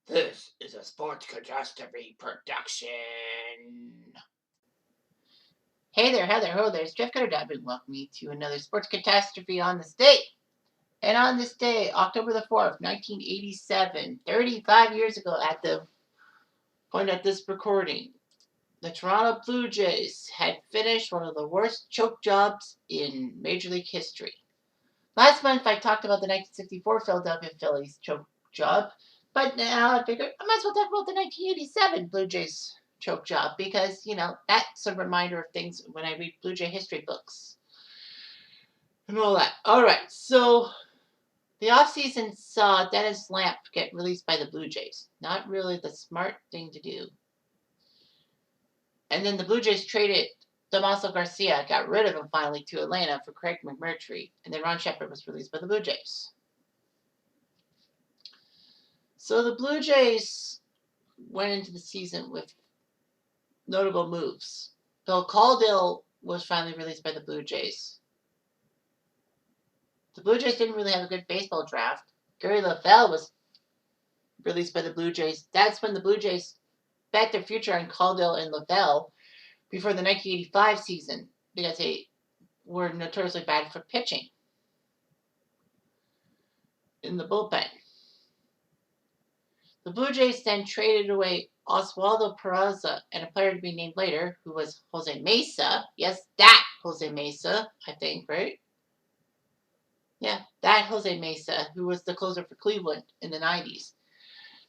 This is a Sports Catastrophe production. Hey there, ho there, it's Jeff Cutter, and welcome me to another Sports Catastrophe on this day. And on this day, October the 4th, 1987, 35 years ago at the point of this recording, the Toronto Blue Jays had finished one of the worst choke jobs in Major League history. Last month, I talked about the 1964 Philadelphia Phillies choke job, but now I figured I might as well talk about the 1987 Blue Jays choke job because, that's a reminder of things when I read Blue Jay history books and all that. All right, so the offseason saw Dennis Lamp get released by the Blue Jays. Not really the smart thing to do. And then the Blue Jays traded Damaso Garcia, got rid of him finally to Atlanta for Craig McMurtry, and then Ron Shepard was released by the Blue Jays. So the Blue Jays went into the season with notable moves. Bill Caldwell was finally released by the Blue Jays. The Blue Jays didn't really have a good baseball draft. Gary Lavelle was released by the Blue Jays. That's when the Blue Jays bet their future on Caldwell and Lavelle before the 1985 season because they were notoriously bad for pitching in the bullpen. The Blue Jays then traded away Oswaldo Peraza and a player to be named later, who was Jose Mesa. Yes, that Jose Mesa, I think, right? Yeah, that Jose Mesa, who was the closer for Cleveland in the 90s,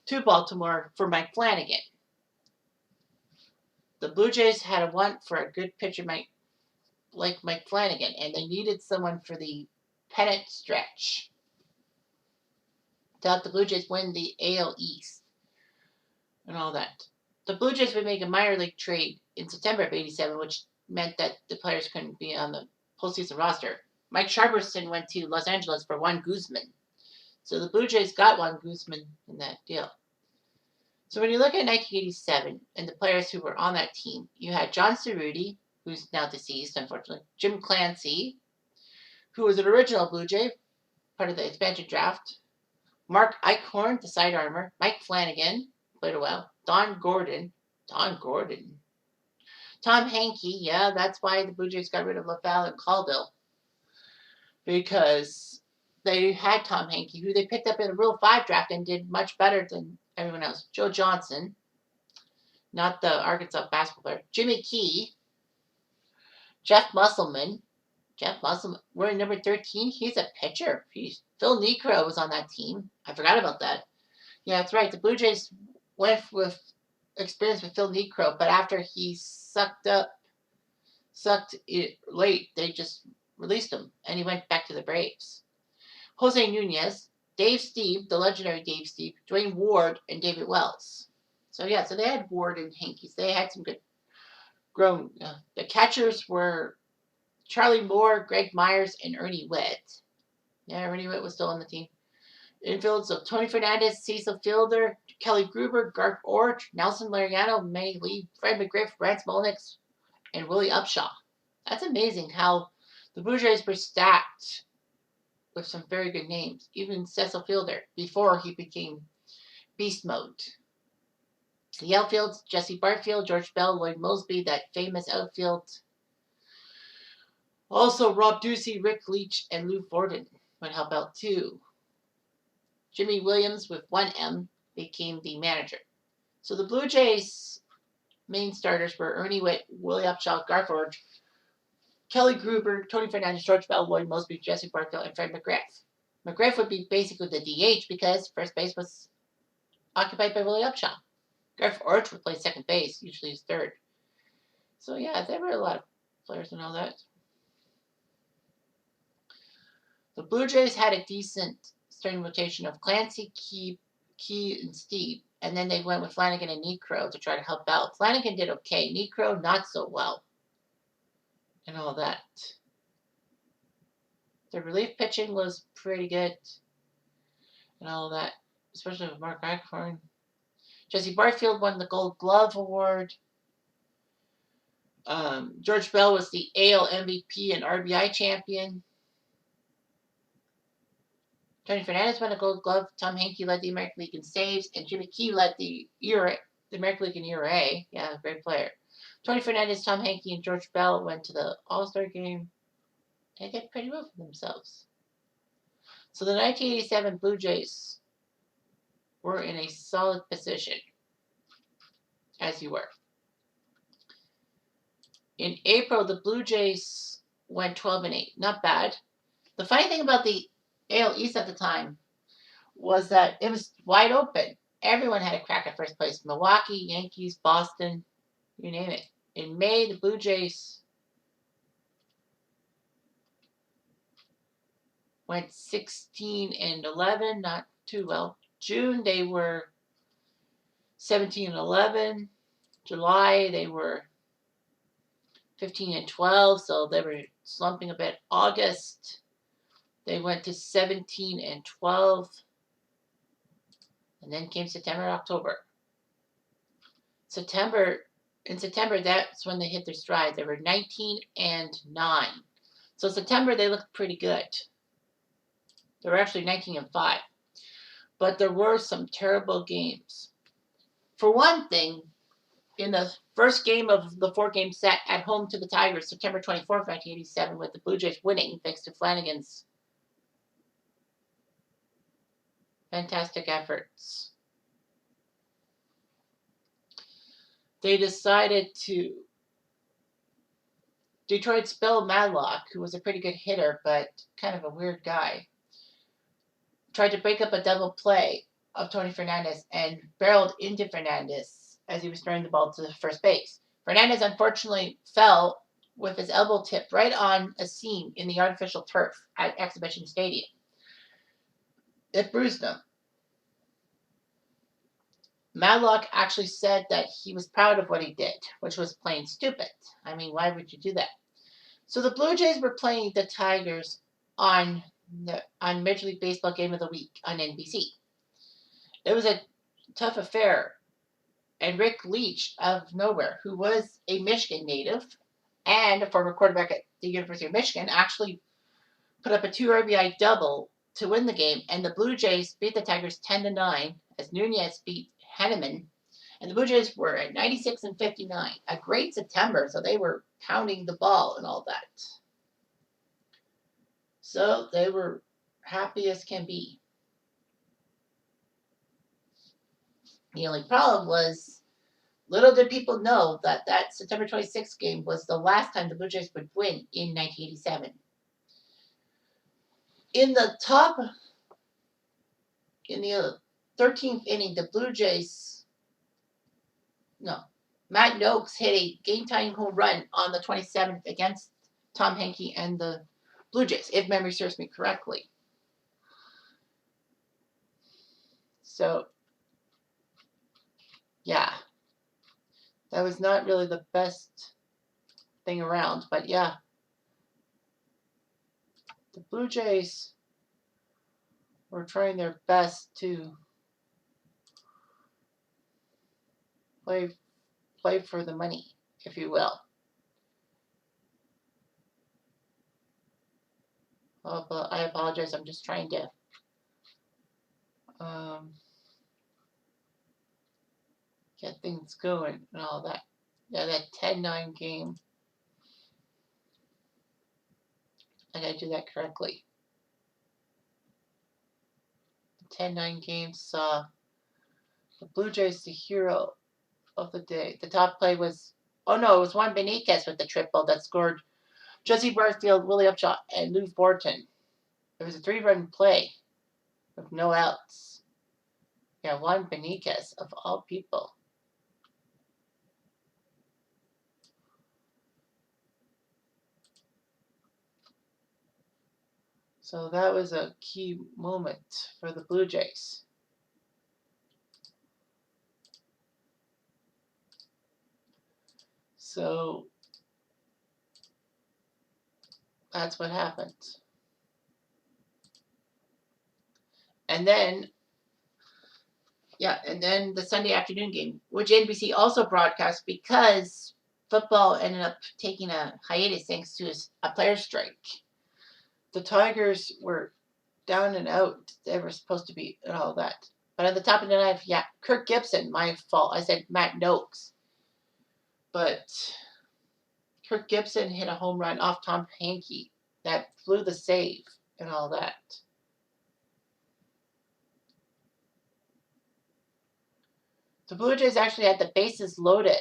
to Baltimore for Mike Flanagan. The Blue Jays had a want for a good pitcher like Mike Flanagan, and they needed someone for the pennant stretch to help the Blue Jays win the AL East and all that. The Blue Jays would make a minor league trade in September of 87, which meant that the players couldn't be on the postseason roster. Mike Sharperson went to Los Angeles for Juan Guzman. So the Blue Jays got Juan Guzman in that deal. So when you look at 1987 and the players who were on that team, you had John Cerruti, who's now deceased, unfortunately, Jim Clancy, who was an original Blue Jay, part of the expansion draft, Mark Eichhorn, the side armor, Mike Flanagan, played a while, Don Gordon, Tom Hankey, yeah, that's why the Blue Jays got rid of Lavelle and Caldwell, because they had Tom Hankey, who they picked up in a Rule 5 draft and did much better than everyone else. Joe Johnson, not the Arkansas basketball player. Jimmy Key. Jeff Musselman, wearing number 13. He's a pitcher. Phil Niekro was on that team. I forgot about that. Yeah, that's right. The Blue Jays went with experience with Phil Niekro, but after he sucked it late, they just released him, and he went back to the Braves. Jose Nunez, Dave Steve, the legendary Dave Steve, Dwayne Ward, and David Wells. So they had Ward and Hankies. They had some good grown. The catchers were Charlie Moore, Greg Myers, and Ernie Witt. Yeah, Ernie Witt was still on the team. Infields of Tony Fernandez, Cecil Fielder, Kelly Gruber, Garth Orch, Nelson Lariano, Manny Lee, Fred McGriff, Rance Molnix, and Willie Upshaw. That's amazing how the Blue Jays were stacked with some very good names. Even Cecil Fielder, before he became beast mode. The outfields, Jesse Barfield, George Bell, Lloyd Mosby, that famous outfield. Also, Rob Ducey, Rick Leach, and Lou Forden would help out too. Jimmy Williams, with one M, became the manager. So the Blue Jays' main starters were Ernie Witt, Willie Upshaw, Garth Orch, Kelly Gruber, Tony Fernandez, George Bell, Lloyd Mosby, Jesse Barfield, and Fred McGriff. McGriff would be basically the DH because first base was occupied by Willie Upshaw. Garth Orch would play second base, usually his third. So yeah, there were a lot of players and all that. The Blue Jays had a decent starting rotation of Clancy, Key, and Steve, and then they went with Flanagan and Niekro to try to help out. Flanagan did okay, Niekro not so well, and all that. The relief pitching was pretty good, and all that, especially with Mark Eichhorn. Jesse Barfield won the Gold Glove Award. George Bell was the AL MVP and RBI champion. Tony Fernandez won a Gold Glove. Tom Hankey led the American League in saves, and Jimmy Key led the American League in ERA. Yeah, great player. Tony Fernandez, Tom Hankey, and George Bell went to the All-Star game. They did pretty well for themselves. So the 1987 Blue Jays were in a solid position, as you were. In April, the Blue Jays went 12-8. Not bad. The funny thing about the AL East at the time was that it was wide open. Everyone had a crack at first place. Milwaukee, Yankees, Boston, you name it. In May, the Blue Jays went 16-11, not too well. June, they were 17-11. July, they were 15-12, so they were slumping a bit. August, they went to 17-12. And then came September and October. In September, that's when they hit their stride. They were 19-9. So September, they looked pretty good. They were actually 19-5. But there were some terrible games. For one thing, in the first game of the 4-game set at home to the Tigers, September 24th, 1987, with the Blue Jays winning thanks to Flanagan's fantastic efforts, they decided to. Detroit's Bill Madlock, who was a pretty good hitter but kind of a weird guy, tried to break up a double play of Tony Fernandez and barreled into Fernandez as he was throwing the ball to first base. Fernandez unfortunately fell with his elbow tipped right on a seam in the artificial turf at Exhibition Stadium. It bruised him. Madlock actually said that he was proud of what he did, which was plain stupid. I mean, why would you do that? So the Blue Jays were playing the Tigers on Major League Baseball Game of the Week on NBC. It was a tough affair, and Rick Leach of nowhere, who was a Michigan native and a former quarterback at the University of Michigan, actually put up a 2 RBI double to win the game, and the Blue Jays beat the Tigers 10-9 as Nunez beat Henneman, and the Blue Jays were at 96-59. A great September, so they were pounding the ball and all that. So they were happy as can be. The only problem was, little did people know that that September 26th game was the last time the Blue Jays would win in 1987. In the 13th inning, the Blue Jays, Matt Noakes hit a game-tying home run on the 27th against Tom Hankey and the Blue Jays, if memory serves me correctly. So, yeah, that was not really the best thing around, but yeah, the Blue Jays were trying their best to play for the money, if you will. Oh, but I apologize. I'm just trying to get things going and all that. Yeah, that 10-9 game. I gotta do that correctly. The 10-9 game saw the Blue Jays the hero of the day. The top play was, it was Juan Benitez with the triple that scored Jesse Barfield, Willie Upshaw, and Lou Thornton. It was a 3-run play with no outs. Yeah, Juan Benitez, of all people. So that was a key moment for the Blue Jays. So that's what happened. And then the Sunday afternoon game, which NBC also broadcast because football ended up taking a hiatus thanks to a players' strike. The Tigers were down and out they were supposed to be and all that. But at the top of the ninth, yeah, Kirk Gibson, my fault. I said Matt Noakes. But Kirk Gibson hit a home run off Tom Hankey that flew the save and all that. The Blue Jays actually had the bases loaded,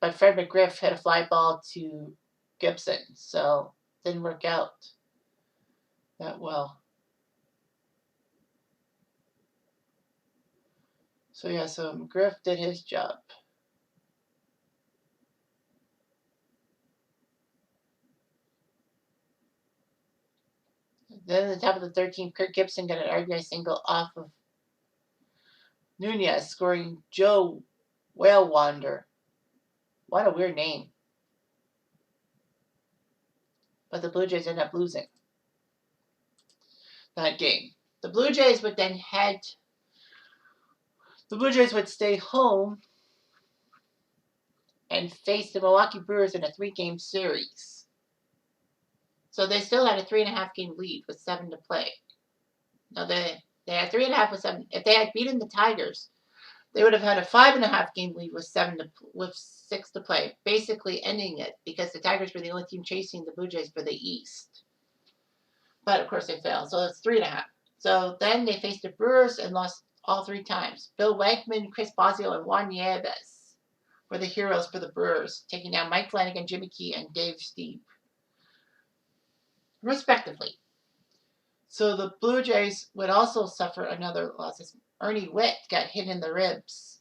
but Fred McGriff hit a fly ball to Gibson, so it didn't work out that well. So yeah, so McGriff did his job. Then at the top of the 13th, Kirk Gibson got an RBI single off of Nunez, scoring Joe Whalewander. What a weird name. But the Blue Jays ended up losing that game. The Blue Jays would then stay home and face the Milwaukee Brewers in a 3-game series. So they still had a 3.5-game lead with 7 to play. Now they had 3.5 with 7. If they had beaten the Tigers, they would have had a 5.5-game lead with 6 to play, basically ending it because the Tigers were the only team chasing the Blue Jays for the East. But of course they failed, so it's 3.5. So then they faced the Brewers and lost all 3 times. Bill Wakeman, Chris Bosio, and Juan Nieves were the heroes for the Brewers, taking down Mike Flanagan, Jimmy Key, and Dave Stieb, respectively. So the Blue Jays would also suffer another loss. Ernie Witt got hit in the ribs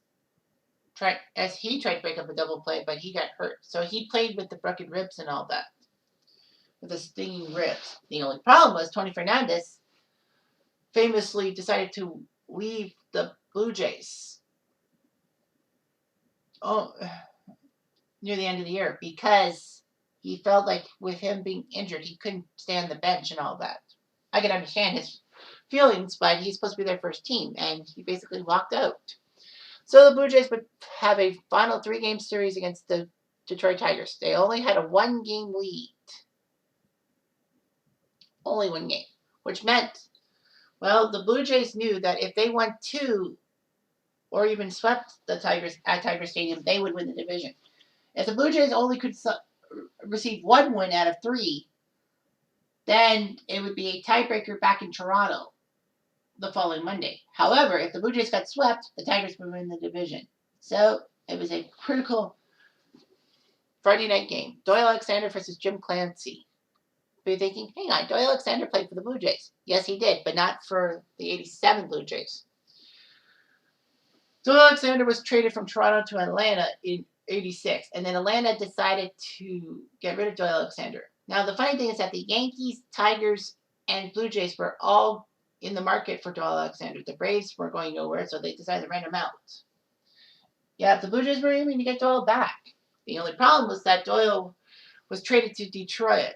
as he tried to break up a double play, but he got hurt. So he played with the broken ribs and all that, with the stinging ribs. The only problem was Tony Fernandez famously decided to leave the Blue Jays near the end of the year because he felt like with him being injured, he couldn't stay on the bench and all that. I can understand his feelings, but he's supposed to be their first team, and he basically walked out. So the Blue Jays would have a final 3-game series against the Detroit Tigers. They only had a 1-game lead. Only 1 game, which meant, well, the Blue Jays knew that if they won 2 or even swept the Tigers at Tiger Stadium, they would win the division. If the Blue Jays only could receive 1 win out of 3, then it would be a tiebreaker back in Toronto the following Monday. However, if the Blue Jays got swept, the Tigers would win the division. So it was a critical Friday night game. Doyle Alexander versus Jim Clancy. But you're thinking, hang on, Doyle Alexander played for the Blue Jays. Yes, he did, but not for the 87 Blue Jays. Doyle Alexander was traded from Toronto to Atlanta in 86, and then Atlanta decided to get rid of Doyle Alexander. Now, the funny thing is that the Yankees, Tigers, and Blue Jays were all in the market for Doyle Alexander. The Braves were going nowhere, so they decided to rent him out. Yeah, the Blue Jays were aiming to get Doyle back. The only problem was that Doyle was traded to Detroit.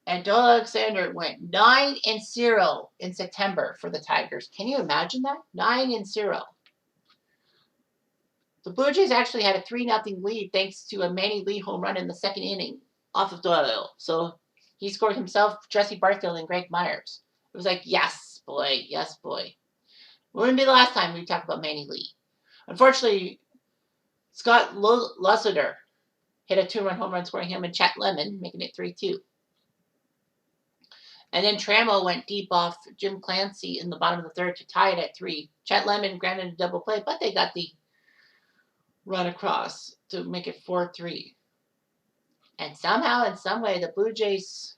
And Doyle Alexander went 9-0 in September for the Tigers. Can you imagine that? 9-0. The Blue Jays actually had a 3-0 lead thanks to a Manny Lee home run in the 2nd inning off of Doyle. So he scored himself, Jesse Barfield, and Greg Myers. It was like, yes, boy, yes, boy. It wouldn't be the last time we talk about Manny Lee. Unfortunately, Scott Lusiter hit a 2-run home run, scoring him and Chet Lemon, making it 3-2. And then Trammell went deep off Jim Clancy in the bottom of the 3rd to tie it at 3. Chet Lemon granted a double play, but they got the run across to make it 4-3. And somehow, in some way, the Blue Jays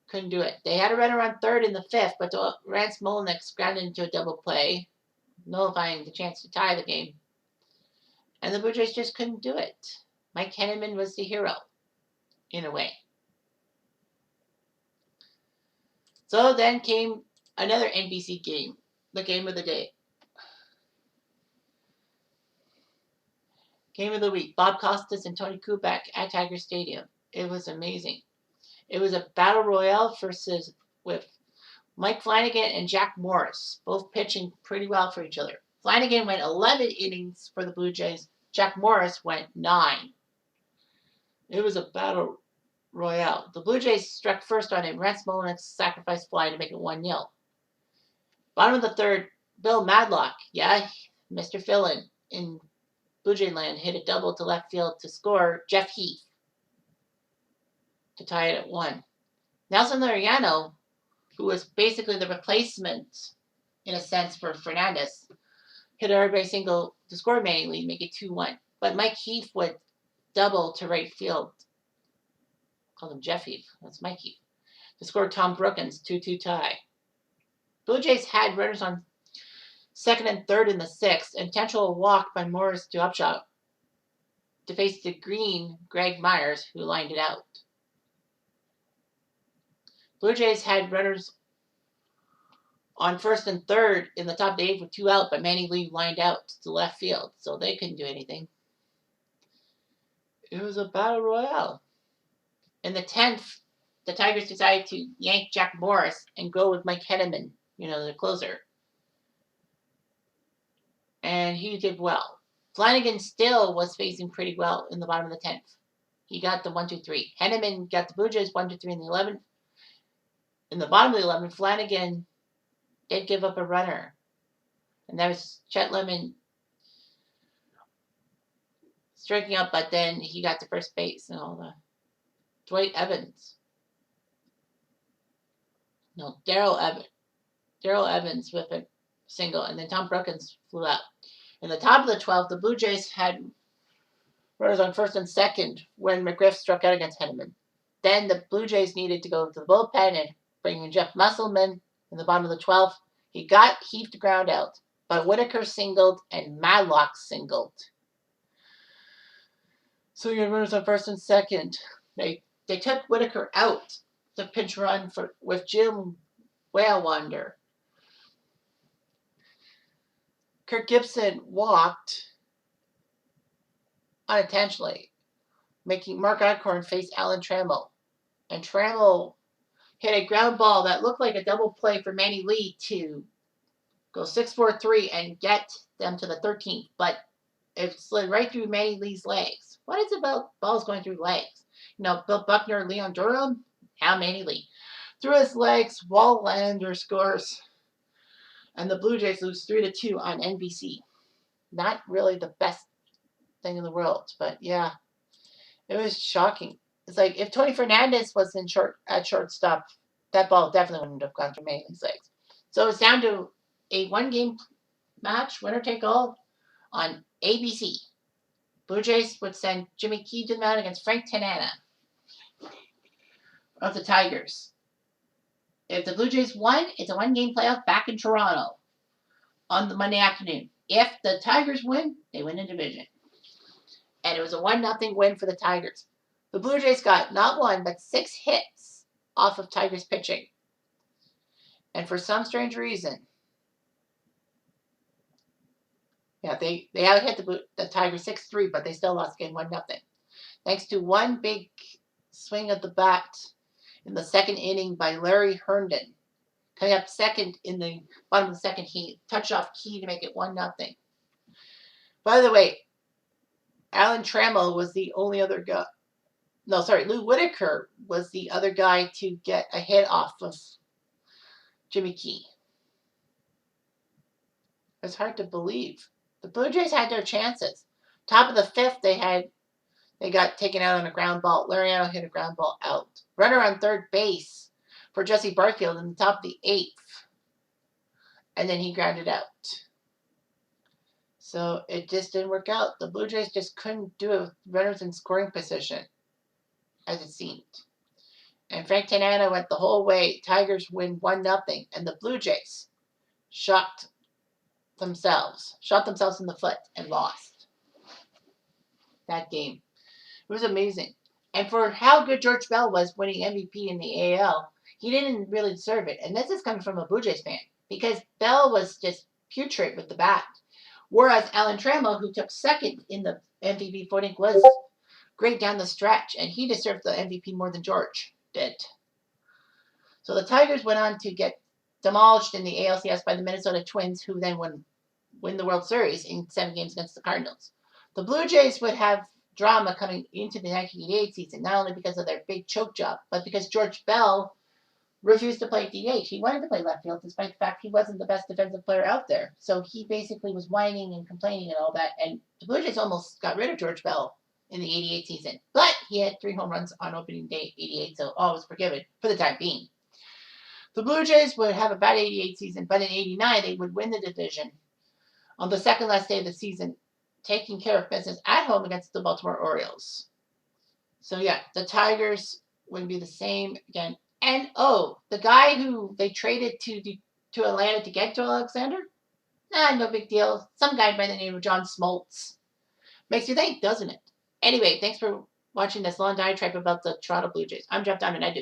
couldn't do it. They had a runner on 3rd in the 5th, but Rance Molinex grounded into a double play, nullifying the chance to tie the game. And the Blue Jays just couldn't do it. Mike Henneman was the hero, in a way. So then came another NBC game, the game of the day. Game of the week, Bob Costas and Tony Kubek at Tiger Stadium. It was amazing. It was a battle royale with Mike Flanagan and Jack Morris, both pitching pretty well for each other. Flanagan went 11 innings for the Blue Jays. Jack Morris went 9. It was a battle Royale. The Blue Jays struck first on him. Rance Mullinick's sacrifice fly to make it 1-0. Bottom of the third, Bill Madlock, yeah, Mr. Fillin in Blue Jay land, hit a double to left field to score Jeff Heath to tie it at 1. Nelson Laureano, who was basically the replacement, in a sense, for Fernandez, hit a RBI single to score Manny Lee, make it 2-1. But Mike Heath would double to right field. Call him Jeff Heath. That's Mike Heath. To score Tom Brookins, 2-2 tie. Blue Jays had runners on second and third in the 6th, intentional walk by Morris to Upshaw to face the green Greg Myers, who lined it out. Blue Jays had runners on first and third in the top of the 8th with 2 out, but Manny Lee lined out to left field, so they couldn't do anything. It was a battle royale. In the 10th, the Tigers decided to yank Jack Morris and go with Mike Henneman, the closer. And he did well. Flanagan still was facing pretty well in the bottom of the 10th. He got the 1-2-3. Henneman got the Blue Jays 1-2-3 in the 11th. In the bottom of the 11th, Flanagan did give up a runner. And that was Chet Lemon striking up, but then he got to first base and all the Dwight Evans. No, Darrell Evans with a single, and then Tom Brookins flew out. In the top of the 12th, the Blue Jays had runners on first and second when McGriff struck out against Henneman. Then the Blue Jays needed to go to the bullpen and bring in Jeff Musselman in the bottom of the 12th. He got Heath to ground out, but Whitaker singled and Madlock singled. So you had runners on first and second. They took Whitaker out to pinch run with Jim Whalewander. Kirk Gibson walked unintentionally, making Mark Alcorn face Alan Trammell. And Trammell hit a ground ball that looked like a double play for Manny Lee to go 6-4-3 and get them to the 13th, but it slid right through Manny Lee's legs. What is it about balls going through legs? Bill Buckner, Leon Durham, now Manny Lee. Through his legs, Wallander scores, and the Blue Jays lose 3-2 on NBC. Not really the best thing in the world, but yeah, it was shocking. It's like if Tony Fernandez was at shortstop, that ball definitely wouldn't have gone through Manny Lee's legs. So it's down to a 1-game match, winner take all, on ABC. Blue Jays would send Jimmy Key to the mound against Frank Tanana of the Tigers. If the Blue Jays won, it's a 1-game playoff back in Toronto on the Monday afternoon. If the Tigers win, they win the division. And it was a 1-0 win for the Tigers. The Blue Jays got not 1, but 6 hits off of Tigers pitching. And for some strange reason, they out-hit the Tigers 6-3, but they still lost game 1-0. Thanks to one big swing of the bat in the second inning by Larry Herndon. Coming up second in the bottom of the second, he touched off Key to make it 1-0. By the way, Alan Trammell was the only other guy. No, sorry, Lou Whitaker was the other guy to get a hit off of Jimmy Key. It's hard to believe. The Blue Jays had their chances. Top of the 5th, they got taken out on a ground ball. Laureano hit a ground ball out. Runner on third base for Jesse Barfield in the top of the 8th. And then he grounded out. So it just didn't work out. The Blue Jays just couldn't do it with runners in scoring position, as it seemed. And Frank Tanana went the whole way. Tigers win 1-0. And the Blue Jays shot themselves in the foot and lost that game. It was amazing. And for how good George Bell was winning MVP in the AL, he didn't really deserve it. And this is coming from a Blue Jays fan, because Bell was just putrid with the bat. Whereas Alan Trammell, who took second in the MVP voting, was great down the stretch, and he deserved the MVP more than George did. So the Tigers went on to get demolished in the ALCS by the Minnesota Twins, who then win the World Series in 7 games against the Cardinals. The Blue Jays would have drama coming into the 1988 season, not only because of their big choke job, but because George Bell refused to play DH. He wanted to play left field, despite the fact he wasn't the best defensive player out there. So he basically was whining and complaining and all that. And the Blue Jays almost got rid of George Bell in the 88 season. But he had 3 home runs on opening day 88, so all was forgiven for the time being. The Blue Jays would have a bad 88 season, but in 89, they would win the division on the second last day of the season, taking care of business at home against the Baltimore Orioles. So, yeah, the Tigers would be the same again. And, the guy who they traded to Atlanta to get Joel Alexander? No big deal. Some guy by the name of John Smoltz. Makes you think, doesn't it? Anyway, thanks for watching this long diatribe about the Toronto Blue Jays. I'm Jeff Diamond. I do.